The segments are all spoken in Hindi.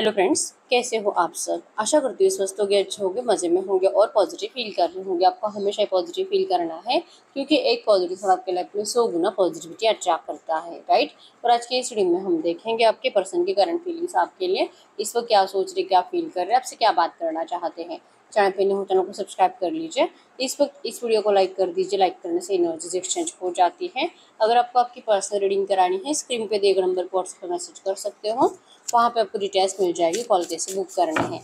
हेलो फ्रेंड्स, कैसे हो आप सब। आशा करती हूँ स्वस्थ होंगे, अच्छे होंगे, मज़े में होंगे और पॉजिटिव फील कर रहे होंगे। आपको हमेशा पॉजिटिव फील करना है क्योंकि एक पॉजिटिव थॉट आपके लाइफ में 100 गुना पॉजिटिविटी अट्रैक्ट करता है, राइट। और आज के इस वीडियो में हम देखेंगे आपके पर्सन की करंट फीलिंग्स आपके लिए, इस वक्त क्या सोच रहे, क्या फील कर रहे हैं, आपसे क्या बात करना चाहते हैं। चैनल पे नहीं हो चैनल को सब्सक्राइब कर लीजिए। इस वक्त इस वीडियो को लाइक कर दीजिए। लाइक करने से एनर्जीज एक्सचेंज हो जाती है। अगर आपको आपकी पर्सनल रीडिंग करानी है, स्क्रीन पे दिए गए नंबर पर व्हाट्सएप पर मैसेज कर सकते हो। वहाँ पे आपको डिटेल्स मिल जाएगी, कॉल कैसे बुक करने हैं।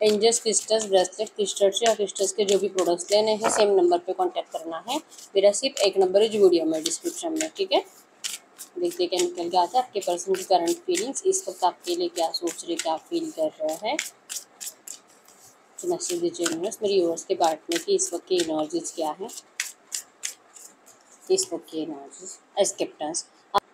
एंजल्स, क्रिस्टल्स, ब्रेसलेट, क्रिस्टल्स या क्रिस्टल्स के जो भी प्रोडक्ट्स लेने हैं, सेम नंबर पे कांटेक्ट करना है। मेरा सिर्फ एक नंबर है जो वीडियो में डिस्क्रिप्शन में, ठीक है। देखते क्या निकल के आता है आपके पर्सन की करंट फीलिंग्स, इस वक्त आपके लिए क्या सोच रहे, क्या फील कर रहे हैं। तो मैसेज दीजिए यूनिवर्स, मेरी यूनिवर्स के पार्टनर की इस वक्त की एनर्जीज क्या है। इस वक्त की एनर्जीज एक्सेप्टेंस,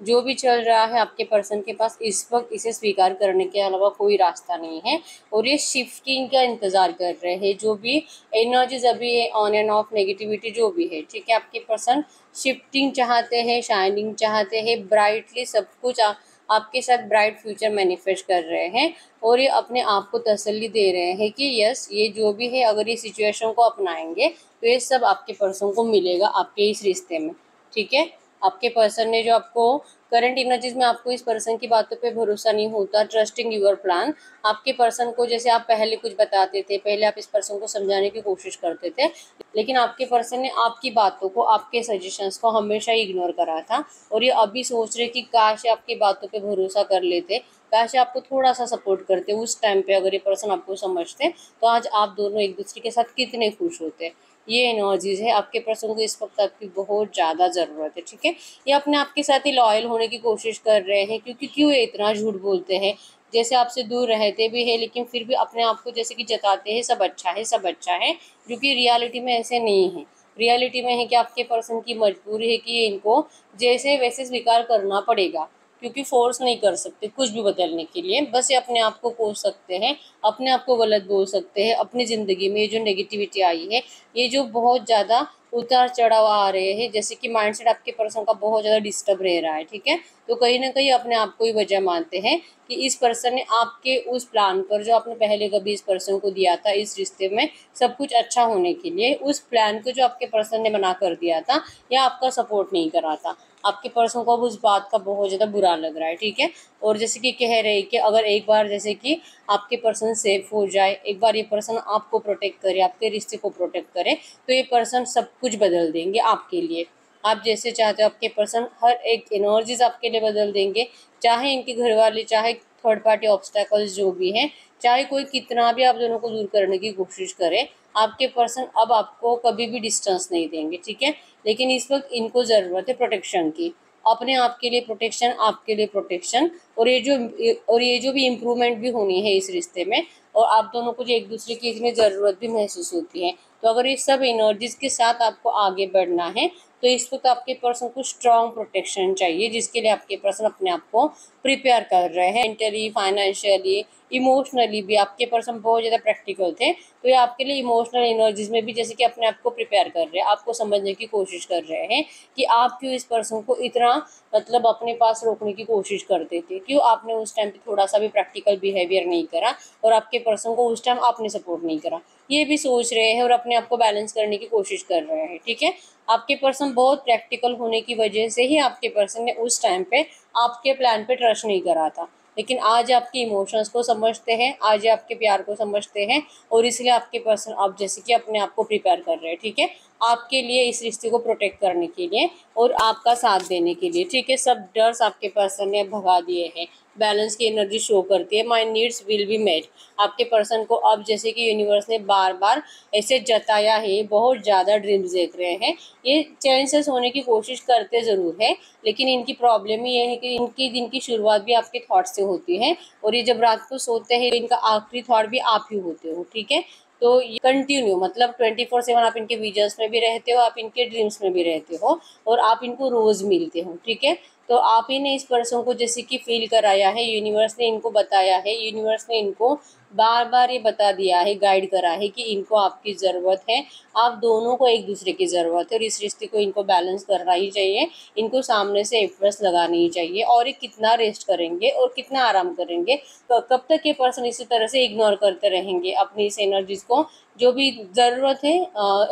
जो भी चल रहा है आपके पर्सन के पास इस वक्त, इसे स्वीकार करने के अलावा कोई रास्ता नहीं है और ये शिफ्टिंग का इंतज़ार कर रहे हैं। जो भी एनर्जीज अभी है, ऑन एंड ऑफ नेगेटिविटी जो भी है, ठीक है। आपके पर्सन शिफ्टिंग चाहते हैं, शाइनिंग चाहते हैं, ब्राइटली सब कुछ आपके साथ ब्राइट फ्यूचर मैनिफेस्ट कर रहे हैं और ये अपने आप को तसल्ली दे रहे हैं कि यस, ये जो भी है, अगर ये सिचुएशन को अपनाएंगे तो ये सब आपके पर्सन को मिलेगा आपके इस रिश्ते में, ठीक है। आपके पर्सन ने जो आपको करंट एनर्जीज में, आपको इस पर्सन की बातों पे भरोसा नहीं होता, ट्रस्टिंग यूर प्लान। आपके पर्सन को जैसे आप पहले कुछ बताते थे, पहले आप इस पर्सन को समझाने की कोशिश करते थे, लेकिन आपके पर्सन ने आपकी बातों को, आपके सजेशंस को हमेशा इग्नोर करा था और ये अभी सोच रहे कि काश आपकी बातों पे भरोसा कर लेते, काश आपको थोड़ा सा सपोर्ट करते उस टाइम पे। अगर ये पर्सन आपको समझते तो आज आप दोनों एक दूसरे के साथ कितने खुश होते। ये एनर्जीज है आपके पर्सन को इस वक्त आपकी बहुत ज़्यादा ज़रूरत है, ठीक है। ये अपने आप के साथ ही लॉयल होने की कोशिश कर रहे हैं क्योंकि क्यों ये इतना झूठ बोलते हैं, जैसे आपसे दूर रहते भी है लेकिन फिर भी अपने आप को जैसे कि जताते हैं सब अच्छा है, सब अच्छा है, जो कि रियलिटी में ऐसे नहीं है। रियलिटी में है कि आपके पर्सन की मजबूरी है कि इनको जैसे वैसे स्वीकार करना पड़ेगा क्योंकि फोर्स नहीं कर सकते कुछ भी बदलने के लिए। बस ये अपने आप को कोस सकते हैं, अपने आप को गलत बोल सकते हैं। अपनी ज़िंदगी में ये जो नेगेटिविटी आई है, ये जो बहुत ज़्यादा उतार चढ़ाव आ रहे हैं, जैसे कि माइंडसेट आपके पर्सन का बहुत ज़्यादा डिस्टर्ब रह रहा है, ठीक है। तो कहीं ना कहीं अपने आप को ही वजह मानते हैं कि इस पर्सन ने आपके उस प्लान पर, जो आपने पहले कभी इस पर्सन को दिया था इस रिश्ते में सब कुछ अच्छा होने के लिए, उस प्लान को जो आपके पर्सन ने मना कर दिया था या आपका सपोर्ट नहीं करा था, आपके पर्सन को अब उस बात का बहुत ज़्यादा बुरा लग रहा है, ठीक है। और जैसे कि कह रहे हैं कि अगर एक बार जैसे कि आपके पर्सन सेफ हो जाए, एक बार ये पर्सन आपको प्रोटेक्ट करे, आपके रिश्ते को प्रोटेक्ट करे, तो ये पर्सन सब कुछ बदल देंगे आपके लिए। आप जैसे चाहते हो आपके पर्सन हर एक एनर्जीज आपके लिए बदल देंगे, चाहे इनके घर वाले, चाहे थर्ड पार्टी ऑब्स्टेकल्स जो भी हैं, चाहे कोई कितना भी आप दोनों को दूर करने की कोशिश करे, आपके पर्सन अब आपको कभी भी डिस्टेंस नहीं देंगे, ठीक है। लेकिन इस वक्त इनको ज़रूरत है प्रोटेक्शन की, अपने आप के लिए प्रोटेक्शन, आपके लिए प्रोटेक्शन, और ये जो भी इम्प्रूवमेंट भी होनी है इस रिश्ते में, और आप दोनों को जो एक दूसरे की इसमें ज़रूरत भी महसूस होती है। तो अगर ये सब एनर्जीज़ के साथ आपको आगे बढ़ना है तो इस वक्त आपके पर्सन को स्ट्रॉन्ग प्रोटेक्शन चाहिए, जिसके लिए आपके पर्सन अपने आप को प्रिपेयर कर रहे हैं। मेंटली, फाइनेंशियली, इमोशनली भी आपके पर्सन बहुत ज़्यादा प्रैक्टिकल थे, तो ये आपके लिए इमोशनल एनर्जीज में भी जैसे कि अपने आप को प्रिपेयर कर रहे हैं, आपको समझने की कोशिश कर रहे हैं कि आप क्यों इस पर्सन को इतना मतलब अपने पास रोकने की कोशिश करते थे, क्यों आपने उस टाइम पे थोड़ा सा भी प्रैक्टिकल बिहेवियर नहीं करा और आपके पर्सन को उस टाइम आपने सपोर्ट नहीं करा। ये भी सोच रहे हैं और अपने आप को बैलेंस करने की कोशिश कर रहे हैं, ठीक है। आपके पर्सन बहुत प्रैक्टिकल होने की वजह से ही आपके पर्सन ने उस टाइम पे आपके प्लान पे ट्रस्ट नहीं करा था, लेकिन आज आपके इमोशंस को समझते हैं, आज आपके प्यार को समझते हैं और इसलिए आपके पर्सन अब जैसे कि अपने आप को प्रिपेयर कर रहे हैं, ठीक है, आपके लिए, इस रिश्ते को प्रोटेक्ट करने के लिए और आपका साथ देने के लिए, ठीक है। सब डर्स आपके पर्सन ने भगा दिए हैं। बैलेंस की एनर्जी शो करती है, my needs will be met. आपके पर्सन को अब जैसे कि यूनिवर्स ने बार बार ऐसे जताया है, बहुत ज़्यादा ड्रीम्स देख रहे हैं, ये चैन से सोने की कोशिश करते ज़रूर है, लेकिन इनकी प्रॉब्लम ही ये है कि इनकी दिन की शुरुआत भी आपके थॉट से होती है और ये जब रात को सोते हैं इनका आखिरी थॉट भी आप ही होते हो, ठीक है। तो ये कंटिन्यू मतलब 24/7 आप इनके विजन्स में भी रहते हो, आप इनके ड्रीम्स में भी रहते हो और आप इनको रोज़ मिलते हो, ठीक है। तो आप ही ने इस पर्सन को जैसे कि फील कराया है, यूनिवर्स ने इनको बताया है, यूनिवर्स ने इनको बार बार ये बता दिया है, गाइड करा है कि इनको आपकी ज़रूरत है, आप दोनों को एक दूसरे की ज़रूरत है और इस रिश्ते को इनको बैलेंस करना ही चाहिए। इनको सामने से एफर्ट्स लगानी ही चाहिए और ये कितना रेस्ट करेंगे और कितना आराम करेंगे, तो कब तक ये पर्सन इसी तरह से इग्नोर करते रहेंगे अपनी इस एनर्जीज को। जो भी ज़रूरत है,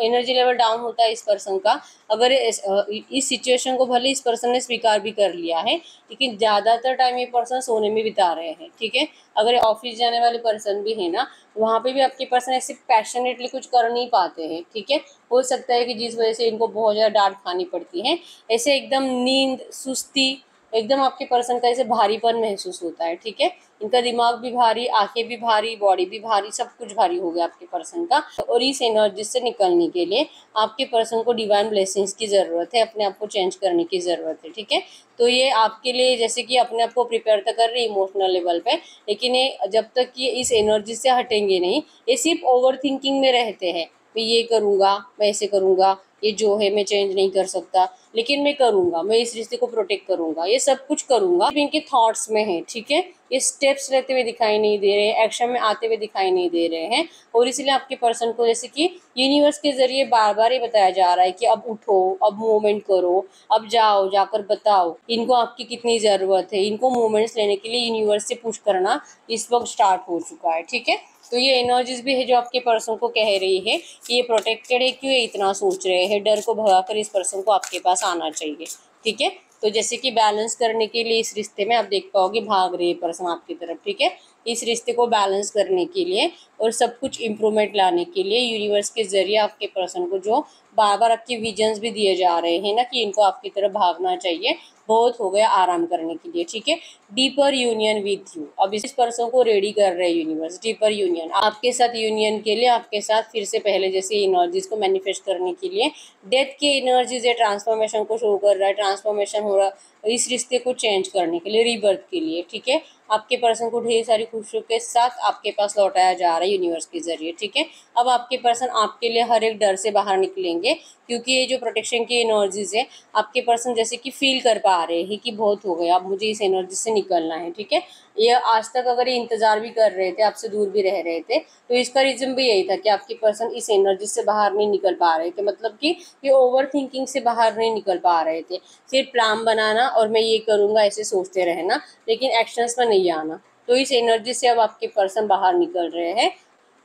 एनर्जी लेवल डाउन होता है इस पर्सन का। अगर इस सिचुएशन को भले इस पर्सन ने स्वीकार भी कर लिया है, लेकिन ज़्यादातर टाइम ये पर्सन सोने में बिता रहे हैं, ठीक है। अगर ऑफिस जाने वाले पर्सन भी है ना, वहाँ पे भी आपके पर्सन ऐसे पैशनेटली कुछ कर नहीं पाते हैं, ठीक है। हो सकता है कि जिस वजह से इनको बहुत ज़्यादा डांट खानी पड़ती है, ऐसे एकदम नींद, सुस्ती, एकदम आपके पर्सन का ऐसे भारीपन महसूस होता है, ठीक है। इनका दिमाग भी भारी, आंखें भी भारी, बॉडी भी भारी, सब कुछ भारी हो गया आपके पर्सन का। और इस एनर्जी से निकलने के लिए आपके पर्सन को डिवाइन ब्लेसिंग्स की ज़रूरत है, अपने आप को चेंज करने की ज़रूरत है, ठीक है। तो ये आपके लिए जैसे कि अपने आप को प्रिपेयर तो कर रही है इमोशनल लेवल पे, लेकिन ये जब तक ये इस एनर्जी से हटेंगे नहीं, ये सिर्फ ओवर थिंकिंग में रहते हैं। मैं ये करूँगा, मैं ऐसे करूँगा, ये जो है मैं चेंज नहीं कर सकता, लेकिन मैं करूँगा, मैं इस रिश्ते को प्रोटेक्ट करूँगा, ये सब कुछ करूँगा, इनके थॉट्स में है, ठीक है। ये स्टेप्स लेते हुए दिखाई नहीं दे रहे हैं, एक्शन में आते हुए दिखाई नहीं दे रहे हैं। और इसलिए आपके पर्सन को जैसे कि यूनिवर्स के जरिए बार बार ये बताया जा रहा है कि अब उठो, अब मूवमेंट करो, अब जाओ, जाकर बताओ इनको आपकी कितनी ज़रूरत है। इनको मूवमेंट्स लेने के लिए यूनिवर्स से पुश करना इस वक्त स्टार्ट हो चुका है, ठीक है। तो ये एनर्जीज भी है जो आपके पर्सन को कह रही है कि ये प्रोटेक्टेड है, क्यों ये इतना सोच रहे हैं। डर को भगाकर इस पर्सन को आपके पास आना चाहिए, ठीक है। तो जैसे कि बैलेंस करने के लिए इस रिश्ते में आप देख पाओगे भाग रही है पर्सन आपकी तरफ, ठीक है। इस रिश्ते को बैलेंस करने के लिए और सब कुछ इम्प्रूवमेंट लाने के लिए यूनिवर्स के जरिए आपके पर्सन को जो बार बार आपके विजन्स भी दिए जा रहे हैं ना कि इनको आपकी तरफ भागना चाहिए, बहुत हो गया आराम करने के लिए, ठीक है। डीपर यूनियन विथ यू, अब इस पर्सन को रेडी कर रहे हैं यूनिवर्स, डीपर यूनियन आपके साथ, यूनियन के लिए आपके साथ फिर से पहले जैसे एनर्जीज को मैनिफेस्ट करने के लिए। डेथ की एनर्जीज है, ट्रांसफॉर्मेशन को शो कर रहा है, ट्रांसफॉर्मेशन हो रहा है इस रिश्ते को चेंज करने के लिए, रीबर्थ के लिए, ठीक है। आपके पर्सन को ढेर सारी खुशियों के साथ आपके पास लौटाया जा रहा है यूनिवर्स के जरिए, ठीक है। अब आपके पर्सन आपके लिए हर एक डर से बाहर निकलेंगे, क्योंकि ये जो प्रोटेक्शन की एनर्जीज है आपके पर्सन जैसे कि फील कर पा रहे हैं कि बहुत हो गया, अब मुझे इस एनर्जी से निकलना है, ठीक है। ये आज तक अगर ये इंतजार भी कर रहे थे, आपसे दूर भी रह रहे थे, तो इसका रीजन भी यही था कि आपके पर्सन इस एनर्जी से बाहर नहीं निकल पा रहे थे, मतलब कि ये ओवर थिंकिंग से बाहर नहीं निकल पा रहे थे। सिर्फ प्लान बनाना और मैं ये करूँगा ऐसे सोचते रहना, लेकिन एक्शंस में नहीं आना। तो इस एनर्जी से अब आपके पर्सन बाहर निकल रहे हैं।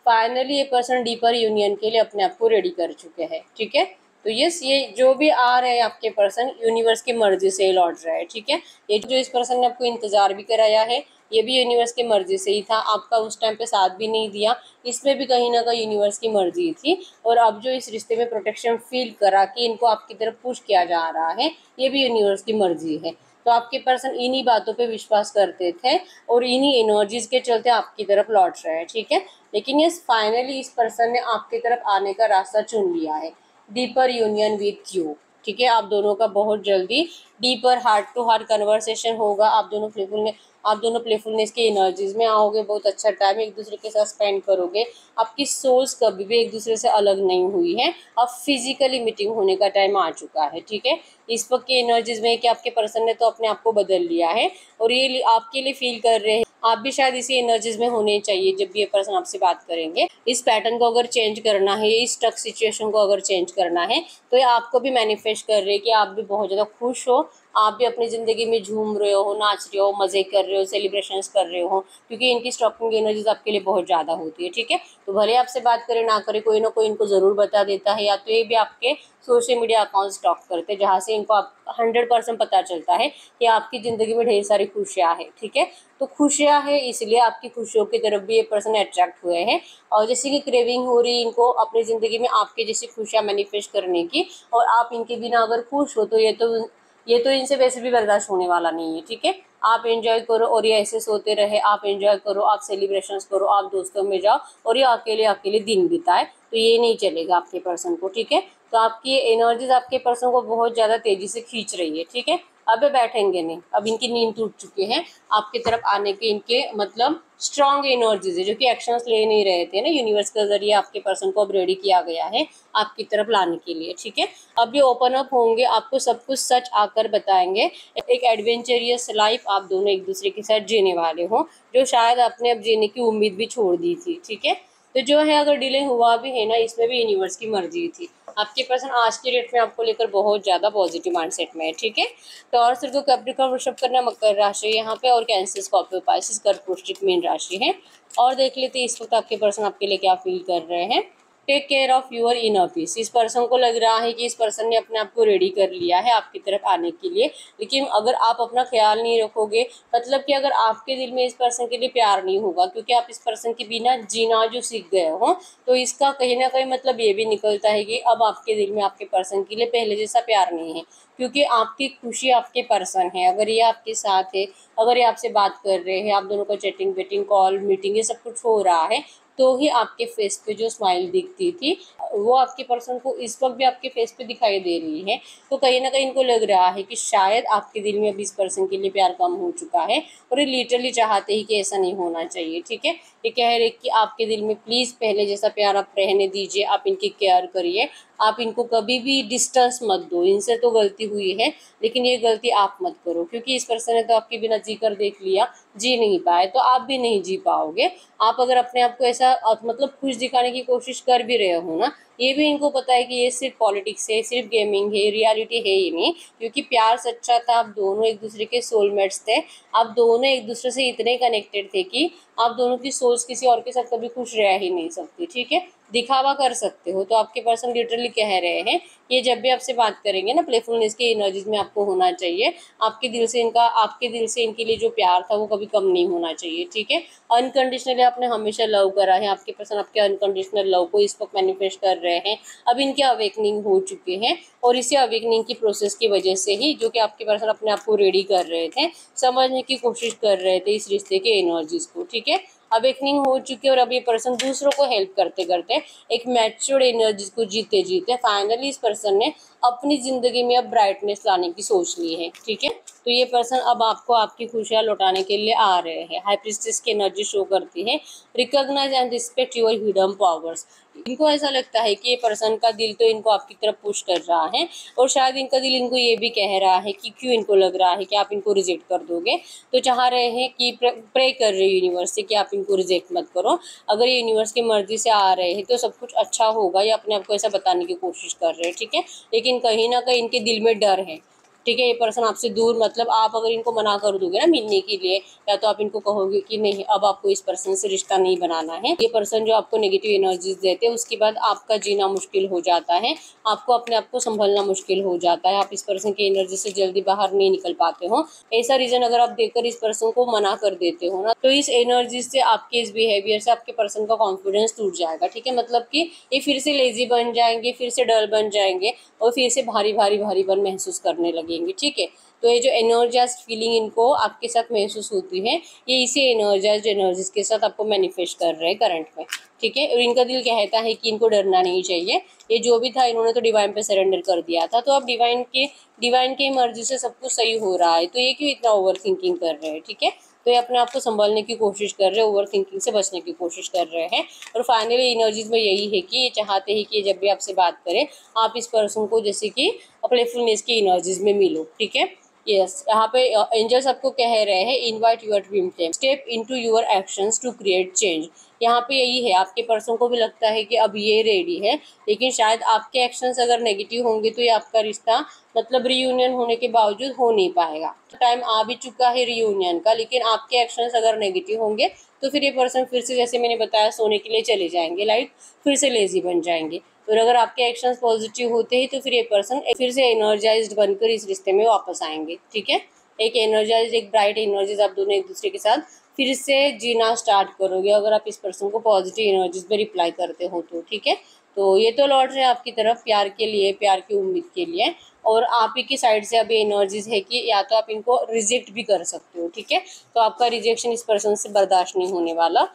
फाइनली ये पर्सन डीपर यूनियन के लिए अपने आप को रेडी कर चुके हैं, ठीक है। तो यस, ये जो भी आ रहे हैं आपके पर्सन यूनिवर्स की मर्जी से ही लौट रहा है, ठीक है। ये जो इस पर्सन ने आपको इंतजार भी कराया है, ये भी यूनिवर्स की मर्जी से ही था, आपका उस टाइम पे साथ भी नहीं दिया, इसमें भी कहीं ना कहीं यूनिवर्स की मर्जी थी। और अब जो इस रिश्ते में प्रोटेक्शन फील करा कि इनको आपकी तरफ पुश किया जा रहा है, ये भी यूनिवर्स की मर्जी है। तो आपके पर्सन इन्हीं बातों पे विश्वास करते थे और इन्हीं एनर्जीज के चलते आपकी तरफ लौट रहे हैं, ठीक है। लेकिन ये फाइनली इस पर्सन ने आपकी तरफ आने का रास्ता चुन लिया है, डीपर यूनियन विथ यू, ठीक है। आप दोनों का बहुत जल्दी deeper heart to heart conversation होगा। आप दोनों प्लेफुलनेस की एनर्जीज में आओगे, बहुत अच्छा टाइम एक दूसरे के साथ स्पेंड करोगे। आपकी सोल्स कभी भी एक दूसरे से अलग नहीं हुई है, अब फिजिकली मीटिंग होने का टाइम आ चुका है, ठीक है। इस वक्त की एनर्जीज में कि आपके पर्सन ने तो अपने आप को बदल लिया है और ये आपके लिए फील कर रहे हैं आप भी शायद इसी एनर्जीज में होने चाहिए जब भी ये पर्सन आपसे बात करेंगे। इस पैटर्न को अगर चेंज करना है, इस स्टक सिचुएशन को अगर चेंज करना है, तो ये आपको भी मैनिफेस्ट कर रहे हैं कि आप भी बहुत ज़्यादा खुश हो, आप भी अपनी ज़िंदगी में झूम रहे हो, नाच रहे हो, मज़े कर रहे हो, सेलिब्रेशंस कर रहे हो, क्योंकि इनकी स्टॉकिंग एनर्जीज आपके लिए बहुत ज़्यादा होती है, ठीक है। तो भले आपसे बात करे ना करे, कोई ना कोई इनको ज़रूर बता देता है, या तो ये भी आपके सोशल मीडिया अकाउंट स्टॉक करते हैं, जहाँ से इनको आप 100% पता चलता है कि आपकी ज़िंदगी में ढेर सारी खुशियाँ हैं, ठीक है। तो खुशियाँ हैं, इसलिए आपकी खुशियों की तरफ भी ये पर्सन अट्रैक्ट हुए हैं। और जैसे कि क्रेविंग हो रही है इनको अपनी ज़िंदगी में आपके जैसी खुशियाँ मैनिफेस्ट करने की, और आप इनके बिना अगर खुश हो तो ये तो इनसे वैसे भी बर्दाश्त होने वाला नहीं है, ठीक है। आप एंजॉय करो और ये ऐसे सोते रहे, आप एंजॉय करो, आप सेलिब्रेशंस करो, आप दोस्तों में जाओ और ये अकेले अकेले दिन बिताए, तो ये नहीं चलेगा आपके पर्सन को, ठीक है। तो आपकी एनर्जीज आपके पर्सन को बहुत ज़्यादा तेज़ी से खींच रही है, ठीक है। अब ये बैठेंगे नहीं, अब इनकी नींद टूट चुकी है, आपकी तरफ आने के इनके मतलब स्ट्रॉन्ग एनर्जीज है, जो कि एक्शंस ले नहीं रहे थे ना, यूनिवर्स के जरिए आपके पर्सन को अब रेडी किया गया है आपकी तरफ लाने के लिए, ठीक है। अब ये ओपन अप होंगे, आपको सब कुछ सच आकर बताएंगे। एक एडवेंचरियस लाइफ आप दोनों एक दूसरे के साथ जीने वाले हो, जो शायद आपने अब जीने की उम्मीद भी छोड़ दी थी, ठीक है। तो जो है अगर डिले हुआ भी है ना, इसमें भी यूनिवर्स की मर्जी थी। आपके पर्सन आज के डेट में आपको लेकर बहुत ज़्यादा पॉजिटिव माइंडसेट में है, ठीक है। तो और सिर को कैप्रिकॉर्न, वृषभ कन्या, मकर राशि यहाँ पे, और कैंसर, स्कॉर्पियो, पाइसेस, कर्क, वृश्चिक, मीन राशि है। और देख लेते हैं इस वक्त आपके पर्सन आपके लिए क्या फील कर रहे हैं। Take care of your inner peace. इस पर्सन को लग रहा है कि इस पर्सन ने अपने आप को रेडी कर लिया है आपकी तरफ आने के लिए, लेकिन अगर आप अपना ख्याल नहीं रखोगे, मतलब कि अगर आपके दिल में इस पर्सन के लिए प्यार नहीं होगा, क्योंकि आप इस पर्सन के बिना जीना जो सीख गए हो, तो इसका कहीं ना कहीं मतलब ये भी निकलता है कि अब आपके दिल में आपके पर्सन के लिए पहले जैसा प्यार नहीं है, क्योंकि आपकी खुशी आपके पर्सन है। अगर ये आपके साथ है, अगर ये आपसे बात कर रहे हैं, आप दोनों का चैटिंग वेटिंग कॉल मीटिंग ये सब कुछ हो रहा है, तो ही आपके फेस पे जो स्माइल दिखती थी वो आपके पर्सन को इस वक्त भी आपके फेस पे दिखाई दे रही है। तो कहीं ना कहीं इनको लग रहा है कि शायद आपके दिल में अभी इस पर्सन के लिए प्यार कम हो चुका है, और ये लिटरली चाहते ही कि ऐसा नहीं होना चाहिए, ठीक है। ये कह रहे कि आपके दिल में प्लीज़ पहले जैसा प्यार आप रहने दीजिए, आप इनकी केयर करिए, आप इनको कभी भी डिस्टेंस मत दो। इनसे तो गलती हुई है, लेकिन ये गलती आप मत करो, क्योंकि इस पर्सन ने तो आपके बिना जी कर देख लिया, जी नहीं पाए तो आप भी नहीं जी पाओगे। आप अगर अपने आप को ऐसा मतलब खुश दिखाने की कोशिश कर भी रहे हो ना, ये भी इनको पता है कि ये सिर्फ पॉलिटिक्स है, सिर्फ गेमिंग है, रियलिटी है ही नहीं, क्योंकि प्यार सच्चा था, आप दोनों एक दूसरे के सोलमेट्स थे, आप दोनों एक दूसरे से इतने कनेक्टेड थे कि आप दोनों की सोच किसी और के साथ कभी खुश रह ही नहीं सकती, ठीक है। दिखावा कर सकते हो। तो आपके पर्सन लिटरली कह रहे हैं कि जब भी आपसे बात करेंगे ना, प्लेफुलनेस की एनर्जीज में आपको होना चाहिए, आपके दिल से इनके लिए जो प्यार था वो कभी कम नहीं होना चाहिए, ठीक है। अनकंडीशनली आपने हमेशा लव करा है, आपके पर्सन आपके अनकंडीशनल लव को इस वक्त मैनिफेस्ट कर रहे हैं। अब इनके अवेकनिंग हो चुके हैं, और इसी अवेकनिंग की प्रोसेस की वजह से ही जो कि आपके पर्सन अपने आप को रेडी कर रहे थे, समझने की कोशिश कर रहे थे इस रिश्ते के एनर्जीज को, ठीक है। अवेकनिंग हो चुकी है, और अब ये पर्सन दूसरों को हेल्प करते करते एक मैच्योर्ड एनर्जी को जीते जीते फाइनली इस पर्सन ने अपनी जिंदगी में अब ब्राइटनेस लाने की सोच ली है, ठीक है। तो ये पर्सन अब आपको आपकी खुशियां लौटाने के लिए आ रहे हैं। हाई प्रीस्टेस की एनर्जी शो करती है, recognise and respect your hidden powers. इनको ऐसा लगता है कि ये पर्सन का दिल तो इनको आपकी तरफ पुश कर रहा है, और शायद इनका दिल इनको ये भी कह रहा है कि क्यों इनको लग रहा है कि आप इनको रिजेक्ट कर दोगे, तो चाह रहे हैं कि प्रे कर रहे हैं यूनिवर्स से कि आप इनको रिजेक्ट मत करो। अगर ये यूनिवर्स की मर्जी से आ रहे हैं तो सब कुछ अच्छा होगा, या अपने आप को ऐसा बताने की कोशिश कर रहे हैं, ठीक है। लेकिन कहीं ना कहीं इनके दिल में डर है, ठीक है। ये पर्सन आपसे दूर, मतलब आप अगर इनको मना कर दोगे ना मिलने के लिए, या तो आप इनको कहोगे कि नहीं अब आपको इस पर्सन से रिश्ता नहीं बनाना है, ये पर्सन जो आपको नेगेटिव एनर्जीज देते हैं उसके बाद आपका जीना मुश्किल हो जाता है, आपको अपने आप को संभलना मुश्किल हो जाता है, आप इस पर्सन की एनर्जी से जल्दी बाहर नहीं निकल पाते हो। ऐसा रीजन अगर आप देकर इस पर्सन को मना कर देते हो ना, तो इस एनर्जी से, आपके इस बिहेवियर से आपके पर्सन का कॉन्फिडेंस टूट जाएगा, ठीक है। मतलब कि ये फिर से लेजी बन जाएंगे, फिर से डल बन जाएंगे, और फिर से भारी भारी भारीपन महसूस करने लगेंगे, ठीक है। तो ये जो एनर्जाइज्ड फीलिंग इनको आपके साथ महसूस होती है, ये इसी एनर्जाइज्ड एनर्जीज के साथ आपको मैनिफेस्ट कर रहे हैं करंट में, ठीक है। और इनका दिल कहता है कि इनको डरना नहीं चाहिए, ये जो भी था इन्होंने तो डिवाइन पे सरेंडर कर दिया था, तो अब डिवाइन के मर्जी से सब कुछ सही हो रहा है, तो ये क्यों इतना ओवर थिंकिंग कर रहे हैं, ठीक है। तो ये अपने आप को संभालने की कोशिश कर रहे हैं, ओवर थिंकिंग से बचने की कोशिश कर रहे हैं। और फाइनली एनर्जीज में यही है कि ये चाहते हैं कि जब भी आपसे बात करें, आप इस पर्सन को जैसे कि प्लेफुलनेस की एनर्जीज में मिलो, ठीक है। यस, यहाँ पे एंजल्स आपको कह रहे हैं invite your dream team, step into your actions to create change. यहाँ पे यही है, आपके पर्सन को भी लगता है कि अब ये रेडी है, लेकिन शायद आपके एक्शंस अगर नेगेटिव होंगे तो ये आपका रिश्ता मतलब रीयूनियन होने के बावजूद हो नहीं पाएगा। टाइम आ भी चुका है रीयूनियन का, लेकिन आपके एक्शंस अगर नेगेटिव होंगे तो फिर ये पर्सन फिर से, जैसे मैंने बताया, सोने के लिए चले जाएंगे, लाइक फिर से लेजी बन जाएंगे। और अगर आपके एक्शंस पॉजिटिव होते हैं तो फिर ये पर्सन फिर से एनर्जाइज्ड बनकर इस रिश्ते में वापस आएंगे, ठीक है। एक एनर्जाइज्ड, एक ब्राइट एनर्जीज आप दोनों एक दूसरे के साथ फिर से जीना स्टार्ट करोगे, अगर आप इस पर्सन को पॉजिटिव एनर्जीज में रिप्लाई करते हो तो, ठीक है। तो ये तो लौट रहे हैं आपकी तरफ प्यार के लिए, प्यार की उम्मीद के लिए, और आप ही की साइड से अभी एनर्जीज है कि या तो आप इनको रिजेक्ट भी कर सकते हो, ठीक है। तो आपका रिजेक्शन इस पर्सन से बर्दाश्त नहीं होने वाला।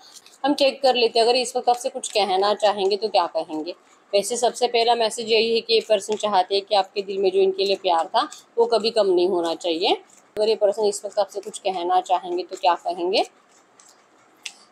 हम चेक कर लेते हैं, अगर इस वक्त आपसे कुछ कहना चाहेंगे तो क्या कहेंगे। वैसे सबसे पहला मैसेज यही है कि ये पर्सन चाहते हैं कि आपके दिल में जो इनके लिए प्यार था वो कभी कम नहीं होना चाहिए। अगर ये पर्सन इस वक्त आपसे कुछ कहना चाहेंगे तो क्या कहेंगे।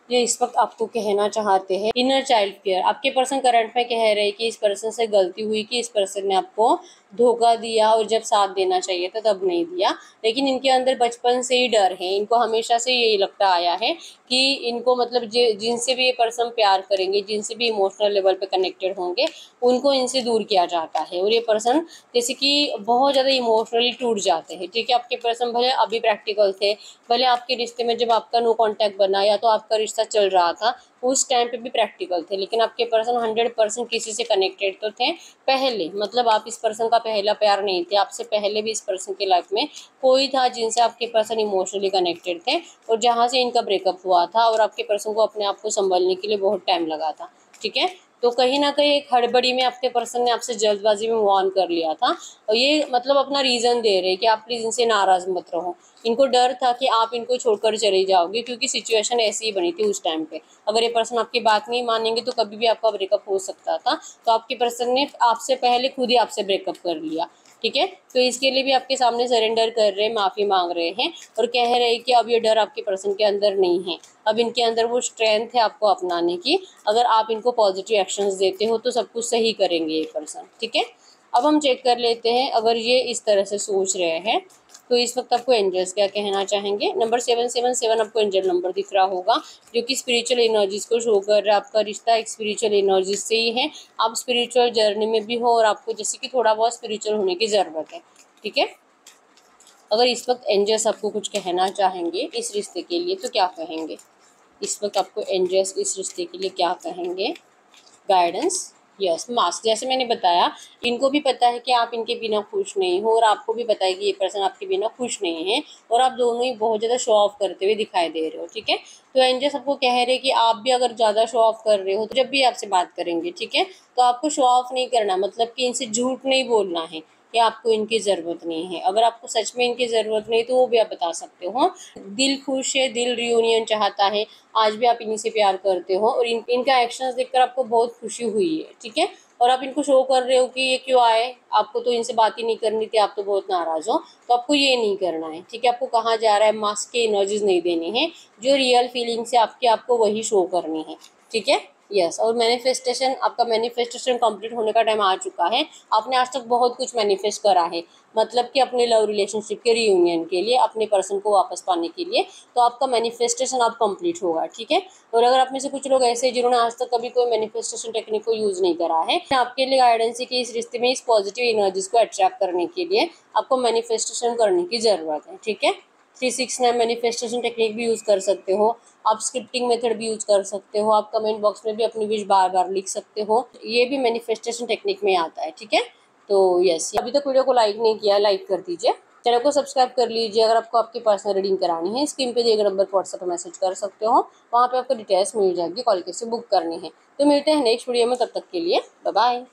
ये इस वक्त आपको कहना चाहते हैं इनर चाइल्ड केयर। आपके पर्सन करंट में कह रहे हैं कि इस पर्सन से गलती हुई कि इस पर्सन ने आपको धोखा दिया और जब साथ देना चाहिए था तब नहीं दिया। लेकिन इनके अंदर बचपन से ही डर है, इनको हमेशा से यही लगता आया है कि इनको मतलब जिनसे भी ये पर्सन प्यार करेंगे, जिनसे भी इमोशनल लेवल पे कनेक्टेड होंगे, उनको इनसे दूर किया जाता है। और ये पर्सन जैसे कि बहुत ज़्यादा इमोशनली टूट जाते हैं। ठीक है, आपके पर्सन भले अभी प्रैक्टिकल थे, भले आपके रिश्ते में जब आपका नो कॉन्टैक्ट बना या तो आपका रिश्ता चल रहा था उस टाइम पे भी प्रैक्टिकल थे, लेकिन आपके पर्सन 100% किसी से कनेक्टेड तो थे पहले। मतलब आप इस पर्सन का पहला प्यार नहीं थे, आपसे पहले भी इस पर्सन की लाइफ में कोई था जिनसे आपके पर्सन इमोशनली कनेक्टेड थे, और जहाँ से इनका ब्रेकअप हुआ था और आपके पर्सन को अपने आप को संभलने के लिए बहुत टाइम लगा था। ठीक है, तो कहीं ना कहीं एक हड़बड़ी में आपके पर्सन ने आपसे जल्दबाजी में मूव ऑन कर लिया था, और ये मतलब अपना रीज़न दे रहे कि आप प्लीज़ इनसे नाराज़ मत रहो। इनको डर था कि आप इनको छोड़कर चले जाओगे, क्योंकि सिचुएशन ऐसी ही बनी थी उस टाइम पे। अगर ये पर्सन आपकी बात नहीं मानेंगे तो कभी भी आपका ब्रेकअप हो सकता था। तो आपके पर्सन ने आपसे पहले खुद ही आपसे ब्रेकअप कर लिया। ठीक है, तो इसके लिए भी आपके सामने सरेंडर कर रहे हैं, माफ़ी मांग रहे हैं और कह रहे हैं कि अब ये डर आपके पर्सन के अंदर नहीं है, अब इनके अंदर वो स्ट्रेंथ है आपको अपनाने की। अगर आप इनको पॉजिटिव एक्शंस देते हो तो सब कुछ सही करेंगे ये पर्सन। ठीक है, अब हम चेक कर लेते हैं अगर ये इस तरह से सोच रहे हैं तो इस वक्त आपको एंजल्स क्या कहना चाहेंगे। नंबर 777 आपको एंजल नंबर दिख रहा होगा, जो कि स्पिरिचुअल एनर्जीज को शो कर रहा है। आपका रिश्ता एक स्पिरिचुअल एनर्जी से ही है, आप स्पिरिचुअल जर्नी में भी हो और आपको जैसे कि थोड़ा बहुत स्पिरिचुअल होने की ज़रूरत है। ठीक है, अगर इस वक्त एंजल्स आपको कुछ कहना चाहेंगे इस रिश्ते के लिए तो क्या कहेंगे। इस वक्त आपको एंजल्स इस रिश्ते के लिए क्या कहेंगे। Guidance, yes, mask. जैसे मैंने बताया, इनको भी पता है कि आप इनके बिना खुश नहीं हो और आपको भी पता है कि ये पर्सन आपके बिना खुश नहीं है, और आप दोनों ही बहुत ज़्यादा शो ऑफ करते हुए दिखाई दे रहे हो। ठीक है, तो एंजल सबको कह रहे हैं कि आप भी अगर ज़्यादा शो ऑफ कर रहे हो तो जब भी आपसे बात करेंगे, ठीक है, तो आपको शो ऑफ नहीं करना, मतलब कि इनसे झूठ नहीं बोलना है कि आपको इनकी ज़रूरत नहीं है। अगर आपको सच में इनकी ज़रूरत नहीं तो वो भी आप बता सकते हो। दिल खुश है, दिल रियूनियन चाहता है, आज भी आप इन्हीं से प्यार करते हो और इनका एक्शंस देखकर आपको बहुत खुशी हुई है। ठीक है, और आप इनको शो कर रहे हो कि ये क्यों आए, आपको तो इनसे बात ही नहीं करनी थी, आप तो बहुत नाराज़ हो, तो आपको ये नहीं करना है। ठीक है, आपको कहा जा रहा है मास्क के एनर्जीज नहीं देनी है, जो रियल फीलिंग्स है आपकी आपको वही शो करनी है। ठीक है, यस, और मैनिफेस्टेशन, आपका मैनिफेस्टेशन कंप्लीट होने का टाइम आ चुका है। आपने आज तक बहुत कुछ मैनिफेस्ट करा है, मतलब कि अपने लव रिलेशनशिप के रियूनियन के लिए, अपने पर्सन को वापस पाने के लिए, तो आपका मैनिफेस्टेशन अब कंप्लीट होगा। ठीक है, और अगर आप में से कुछ लोग ऐसे हैं जिन्होंने आज तक कभी कोई मैनिफेस्टेशन टेक्निक को यूज़ नहीं करा है, आपके लिए गाइडेंस है कि इस रिश्ते में इस पॉजिटिव एनर्जीज को अट्रैक्ट करने के लिए आपको मैनिफेस्टेशन करने की ज़रूरत है। ठीक है, 369 मैनिफेस्टेशन टेक्निक भी यूज़ कर सकते हो, आप स्क्रिप्टिंग मेथड भी यूज़ कर सकते हो, आप कमेंट बॉक्स में भी अपनी विश बार बार लिख सकते हो, ये भी मैनिफेस्टेशन टेक्निक में आता है। ठीक है, तो यस, अभी तक वीडियो को लाइक नहीं किया, लाइक कर दीजिए, चैनल को सब्सक्राइब कर लीजिए। अगर आपको आपकी पर्सनल रीडिंग करानी है, स्क्रीन पे दिए गए नंबर पर व्हाट्सएप पर मैसेज कर सकते हो, वहाँ पे आपको डिटेल्स मिल जाएगी, कॉल कैसे बुक करनी है। तो मिलते हैं नेक्स्ट वीडियो में, तब तक के लिए बाय बाय।